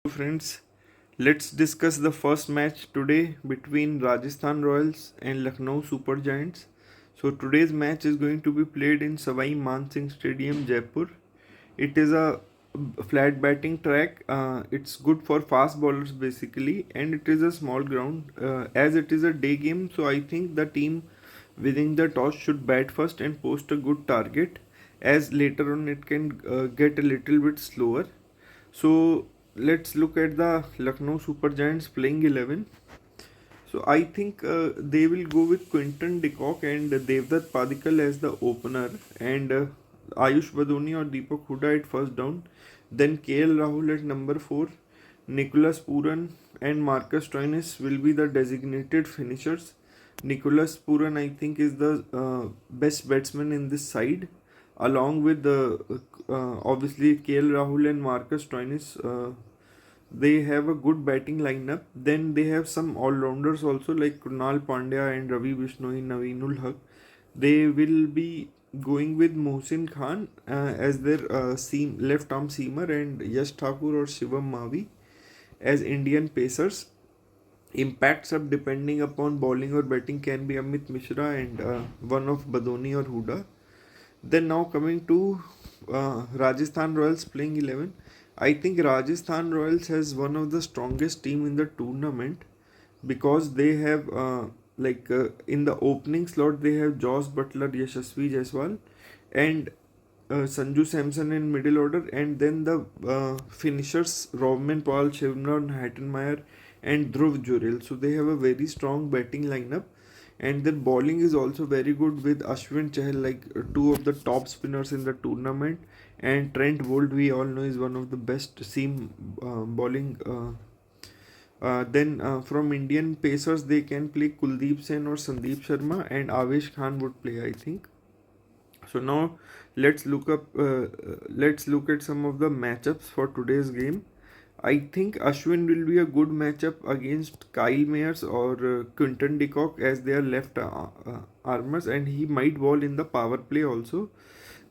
Friends, let's discuss the first match today between Rajasthan Royals and Lucknow Super Giants. So today's match is going to be played in Savai Man Singh Stadium, Jaipur. It is a flat batting track. It's good for fast bowlers basically, and it is a small ground. As it is a day game, so I think the team winning the toss should bat first and post a good target. As later on it can get a little bit slower. So let's look at the Lucknow Super Giants playing 11. So I think they will go with Quinton de Kock and Devdutt Padikkal as the opener, and Ayush Badoni or Deepak Hooda at first down. Then KL Rahul at number 4. Nicholas Puran and Marcus Stoinis will be the designated finishers. Nicholas Puran, I think, is the best batsman in this side, along with obviously KL Rahul and Marcus Stoinis. They have a good batting lineup. Then they have some all-rounders also like Krunal Pandya and Ravi Bishnoi, Naveenul Haq. They will be going with Mohsin Khan as their left arm seamer, and Yash Thakur or Shivam Mavi as Indian pacers. Impact sub depending upon bowling or batting can be Amit Mishra and one of Badoni or Huda. Then now coming to Rajasthan Royals playing 11. I think Rajasthan Royals has one of the strongest team in the tournament because they have in the opening slot they have Josh Butler, Yashasvi Jaiswal and Sanju Samson in middle order, and then the finishers Rovman Paul, Shivnon Hattenmeyer and Dhruv Jurel. So they have a very strong batting lineup, and their bowling is also very good with Ashwin Chahal, like two of the top spinners in the tournament, and Trent Bolt we all know is one of the best seam bowling. Then from Indian pacers they can play Kuldeep Sen or Sandeep Sharma, and Avesh Khan would play, I think. So now let's look at some of the matchups for today's game. I think Ashwin will be a good matchup against Kyle Mayers or Quinton de Kock as they are left armers, and he might bowl in the power play also.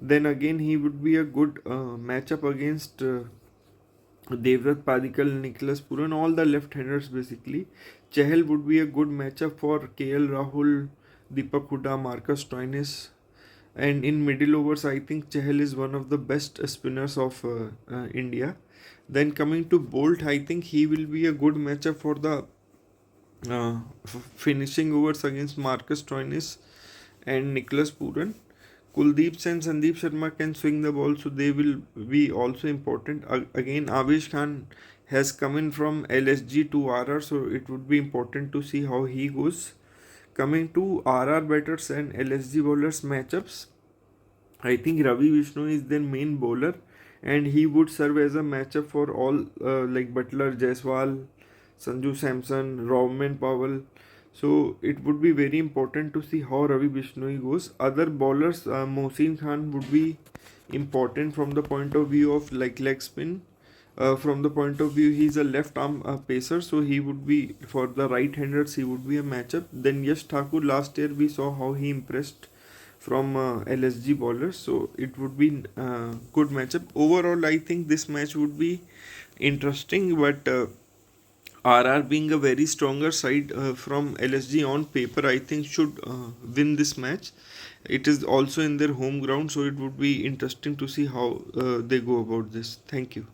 Then again he would be a good matchup against Devdutt Padikkal, Nicholas Puran, all the left-handers basically. Chahal would be a good matchup for KL Rahul, Deepak Hooda, Marcus Stoinis. And in middle overs, I think Chahal is one of the best spinners of India. Then coming to Bolt, I think he will be a good matchup for the finishing overs against Marcus Stoinis and Nicholas Puran. Kuldeep and Sandeep Sharma can swing the ball, so they will be also important. Again, Avesh Khan has come in from LSG to RR, so it would be important to see how he goes. Coming to RR batters and LSG bowlers matchups, I think Ravi Vishnu is their main bowler, and he would serve as a matchup for all like Butler, Jaiswal, Sanju Samson, Rovman Powell. So it would be very important to see how Ravi Bishnoi goes. Other bowlers, Mohsin Khan would be important from the point of view of like leg spin. From the point of view, he's a left arm pacer, so he would be for the right handers. He would be a matchup. Then Yash Thakur, last year we saw how he impressed from LSG bowlers, so it would be good matchup. Overall, I think this match would be interesting, but RR being a very stronger side from LSG on paper, I think should win this match. It is also in their home ground, so it would be interesting to see how they go about this. Thank you.